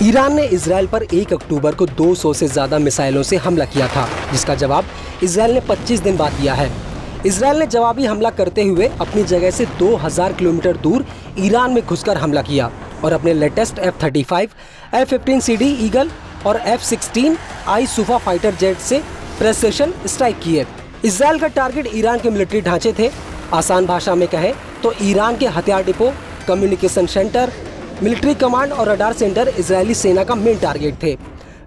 Iran ने Israel पर 1 अक्टूबर को 200 से ज़्यादा मिसाइलों से हमला किया था, जिसका जवाब इजराइल ने 25 दिन बाद दिया है। इजराइल ने जवाबी हमला करते हुए अपनी जगह से 2000 किलोमीटर दूर ईरान में घुसकर हमला किया और अपने लेटेस्ट F-35, F-15CD ईगल और F-16I सुफा फाइटर जेट से प्रेसिशन स्ट्राइक किए। इजराइल का टारगेट ईरान के मिलिट्री ढांचे थे। आसान भाषा में कहें तो ईरान के हथियार depot, communication centre, military command और रडार सेंटर इजरायली सेना का मेन टारगेट थे।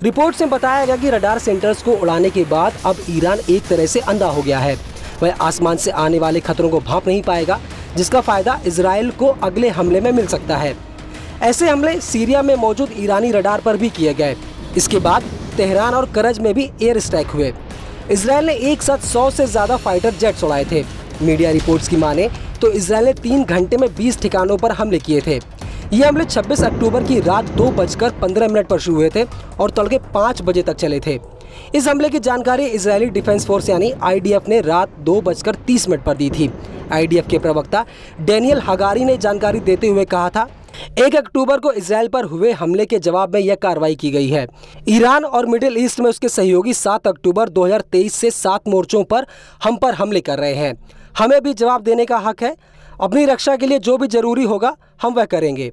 रिपोर्ट्स में बताया गया कि रडार सेंटर्स को उड़ाने के बाद अब ईरान एक तरह से अंधा हो गया है। वह आसमान से आने वाले खतरों को भांप नहीं पाएगा, जिसका फायदा इजराइल को अगले हमले में मिल सकता है। ऐसे हमले सीरिया में मौजूद ईरानी रडार पर भी किए गए। इसके बाद तेहरान और करज में भी एयर स्ट्राइक हुए। इजराइल ने एक साथ 100 से ज़्यादा फाइटर जेट्स उड़ाए थे। मीडिया रिपोर्ट्स की माने तो इजराइल ने 3 घंटे में 20 ठिकानों पर हमले किए थे। ये हमले 26 अक्टूबर की रात 2:15 पर शुरू हुए थे और तड़के 5 बजे तक चले थे। इस हमले की जानकारी इजरायली डिफेंस फोर्स यानी IDF ने रात 2:30 पर दी थी। IDF के प्रवक्ता डैनियल हगारी ने जानकारी देते हुए कहा था, 1 अक्टूबर को इजराइल पर हुए हमले के जवाब में यह कार्रवाई की गई है। ईरान और मिडिल ईस्ट में उसके सहयोगी 7 अक्टूबर 2023 से 7 मोर्चों पर हम पर हमले कर रहे हैं। हमें भी जवाब देने का हक है। अपनी रक्षा के लिए जो भी जरूरी होगा हम वह करेंगे।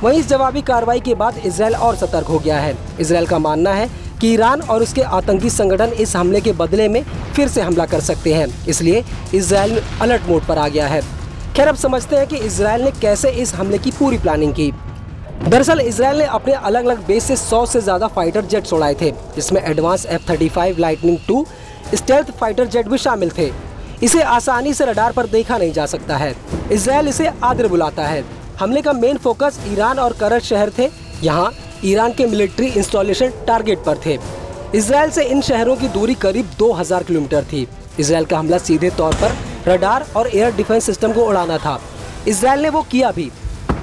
वहीं इस जवाबी कार्रवाई के बाद इजराइल और सतर्क हो गया है। इजराइल का मानना है कि ईरान और उसके आतंकी संगठन इस हमले के बदले में फिर से हमला कर सकते हैं, इसलिए इजराइल अलर्ट मोड पर आ गया है। खैर, अब समझते हैं कि इजराइल ने कैसे इस हमले की पूरी प्लानिंग की। दरअसल इजराइल ने अपने अलग अलग बेस से 100 से ज़्यादा फाइटर जेट्स उड़ाए थे, जिसमें advance F-35 lightning II stealth fighter jet भी शामिल थे। इसे आसानी से रडार पर देखा नहीं जा सकता है। इजराइल इसे आदिर बुलाता है। हमले का मेन फोकस ईरान और करज शहर थे। यहाँ ईरान के मिलिट्री इंस्टॉलेशन टारगेट पर थे। इजराइल से इन शहरों की दूरी करीब 2000 किलोमीटर थी। इजराइल का हमला सीधे तौर पर रडार और एयर डिफेंस सिस्टम को उड़ाना था। इजराइल ने वो किया भी।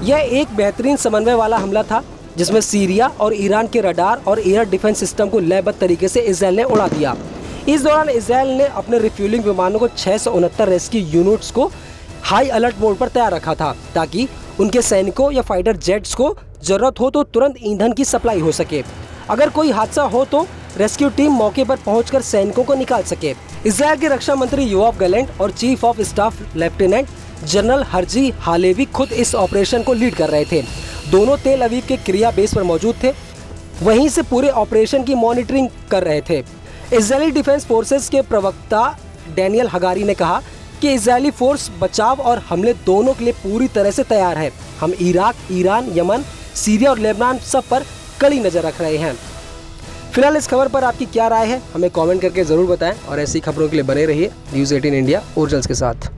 यह एक बेहतरीन समन्वय वाला हमला था, जिसमें सीरिया और ईरान के रडार और एयर डिफेंस सिस्टम को लयबद्ध तरीके से इजराइल ने उड़ा दिया। इस दौरान इजराइल ने अपने रिफ्यूलिंग विमानों को 669 रेस्क्यू यूनिट्स को हाई अलर्ट मोड पर तैयार रखा था, ताकि उनके सैनिकों या फाइटर जेट्स को जरूरत हो तो तुरंत ईंधन की सप्लाई हो सके। अगर कोई हादसा हो तो रेस्क्यू टीम मौके पर पहुंचकर सैनिकों को निकाल सके। इजराइल के रक्षा मंत्री योआव गैलेंट और chief of staff lieutenant general Herzi Halevi खुद इस ऑपरेशन को लीड कर रहे थे। दोनों तेल अवीव के क्रिया बेस पर मौजूद थे, वहीं से पूरे ऑपरेशन की मॉनिटरिंग कर रहे थे। इजरायली डिफेंस फोर्सेस के प्रवक्ता डैनियल हगारी ने कहा कि इजरायली फोर्स बचाव और हमले दोनों के लिए पूरी तरह से तैयार है। हम इराक, ईरान, यमन, सीरिया और लेबनान सब पर कड़ी नज़र रख रहे हैं। फिलहाल इस खबर पर आपकी क्या राय है, हमें कमेंट करके ज़रूर बताएं और ऐसी खबरों के लिए बने रहिए न्यूज़ 18 इंडिया ओरिजिनल्स के साथ।